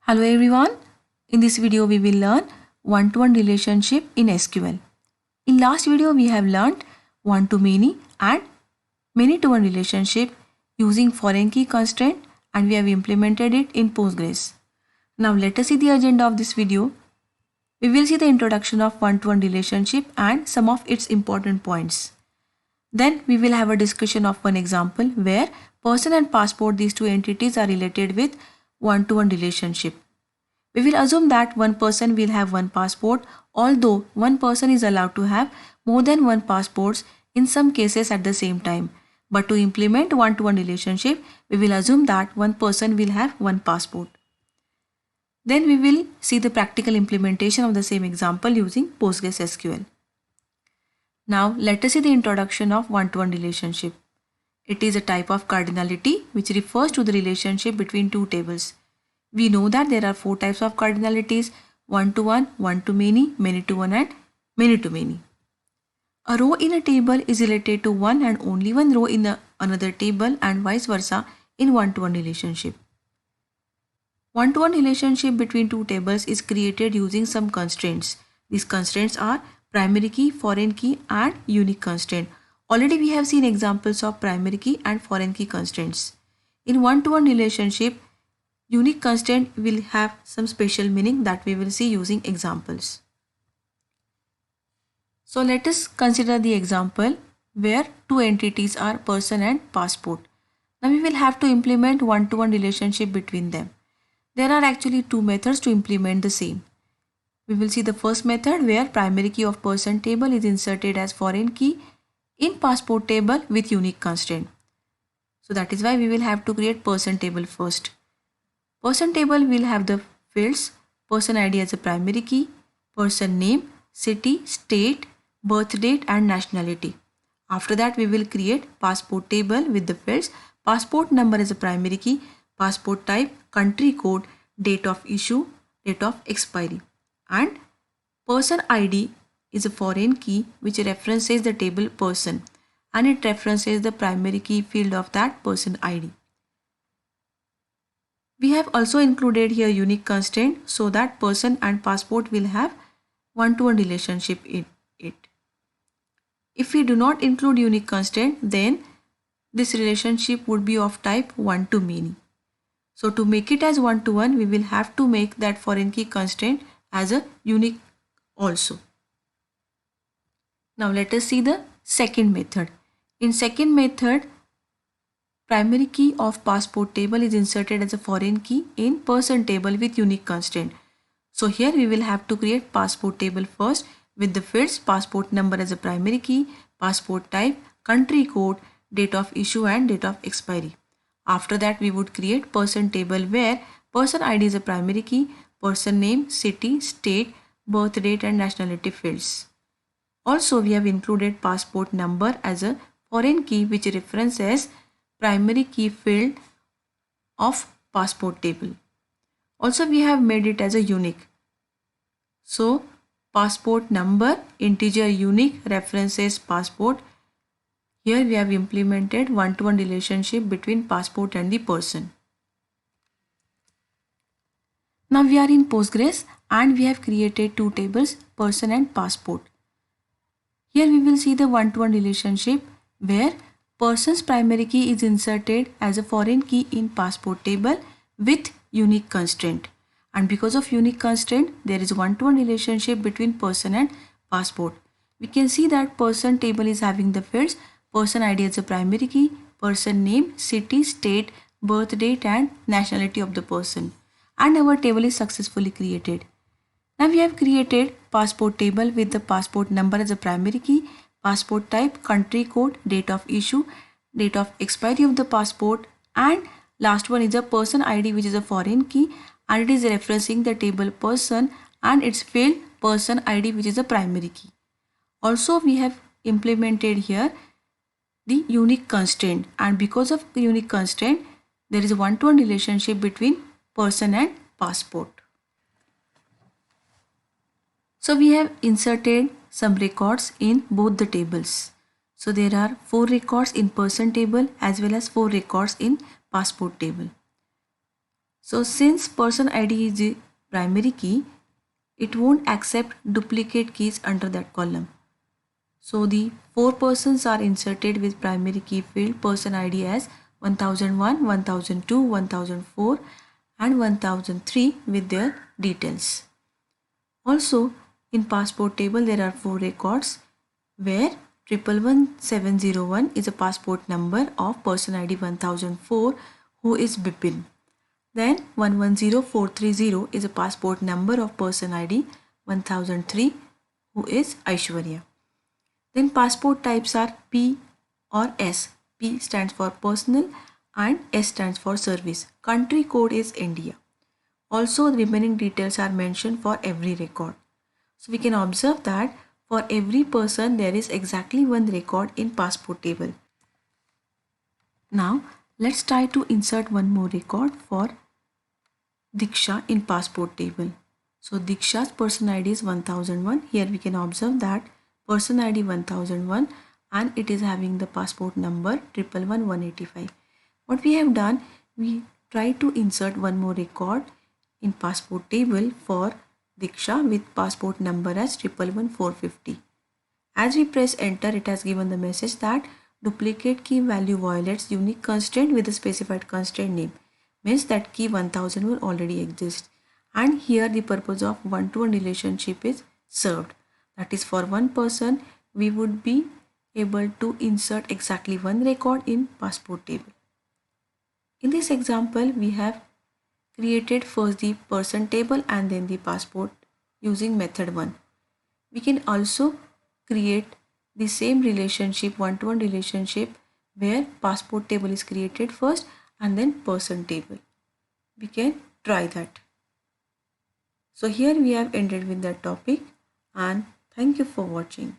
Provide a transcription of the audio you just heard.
Hello everyone. In this video we will learn one-to-one relationship in SQL. In last video we have learned one-to-many and many-to-one relationship using foreign key constraint and we have implemented it in Postgres. Now let us see the agenda of this video. We will see the introduction of one-to-one relationship and some of its important points. Then we will have a discussion of one example where person and passport, these two entities are related with one-to-one relationship. We will assume that one person will have one passport, although one person is allowed to have more than one passports in some cases at the same time. But to implement one-to-one relationship, we will assume that one person will have one passport. Then we will see the practical implementation of the same example using PostgreSQL. Now let us see the introduction of one-to-one relationship. It is a type of cardinality which refers to the relationship between two tables. We know that there are four types of cardinalities: one-to-one, one-to-many, many-to-one and many-to-many. A row in a table is related to one and only one row in another table and vice versa in one-to-one relationship. One-to-one relationship between two tables is created using some constraints. These constraints are primary key, foreign key and unique constraint. Already we have seen examples of primary key and foreign key constraints. In one-to-one relationship, unique constraint will have some special meaning that we will see using examples. So let us consider the example where two entities are person and passport. Now we will have to implement one-to-one relationship between them. There are actually two methods to implement the same. We will see the first method where primary key of person table is inserted as foreign key in passport table with unique constraint. So that is why we will have to create person table first. Person table will have the fields person ID as a primary key, person name, city, state, birth date and nationality. After that we will create passport table with the fields passport number as a primary key, passport type, country code, date of issue, date of expiry, and person ID is a foreign key which references the table person and it references the primary key field of that person ID. We have also included here unique constraint so that person and passport will have one-to-one relationship in it. If we do not include unique constraint, then this relationship would be of type one-to-many. So to make it as one-to-one, we will have to make that foreign key constraint as a unique also. Now let us see the second method. In second method, primary key of passport table is inserted as a foreign key in person table with unique constraint. So here we will have to create passport table first with the fields passport number as a primary key, passport type, country code, date of issue and date of expiry. After that we would create person table where person ID is a primary key, person name, city, state, birth date and nationality fields. Also we have included passport number as a foreign key which references primary key field of passport table. Also we have made it as a unique. So passport number integer unique references passport. Here we have implemented one-to-one relationship between passport and the person. Now we are in Postgres and we have created two tables, person and passport. Here we will see the one-to-one relationship where person's primary key is inserted as a foreign key in passport table with unique constraint. And because of unique constraint, there is one-to-one relationship between person and passport. We can see that person table is having the fields person ID as a primary key, person name, city, state, birth date and nationality of the person. And our table is successfully created. Now we have created passport table with the passport number as a primary key, passport type, country code, date of issue, date of expiry of the passport, and last one is a person ID which is a foreign key and it is referencing the table person and its field person ID which is a primary key. Also we have implemented here the unique constraint and because of the unique constraint there is a one-to-one relationship between person and passport. So we have inserted some records in both the tables. So there are 4 records in person table as well as 4 records in passport table. So since person ID is the primary key, it won't accept duplicate keys under that column. So the 4 persons are inserted with primary key field person ID as 1001, 1002, 1004 and 1003 with their details. Also in passport table there are 4 records where 111701 is a passport number of person ID 1004 who is Bipin. Then 110430 is a passport number of person ID 1003 who is Aishwarya. Then passport types are P or S. P stands for personal and S stands for service. Country code is India. Also the remaining details are mentioned for every record. So we can observe that for every person there is exactly one record in passport table. Now let's try to insert one more record for Diksha in passport table. So Diksha's person ID is 1001. Here we can observe that person ID 1001 and it is having the passport number 111185. What we have done, we try to insert one more record in passport table for Diksha with passport number as 111450. As we press enter, it has given the message that duplicate key value violates unique constraint with a specified constraint name. Means that key 1000 will already exist. And here the purpose of one-to-one relationship is served. That is, for one person, we would be able to insert exactly one record in passport table. In this example, we have created first the person table and then the passport using method 1. We can also create the same relationship, one-to-one relationship, where passport table is created first and then person table. We can try that. So here we have ended with that topic and thank you for watching.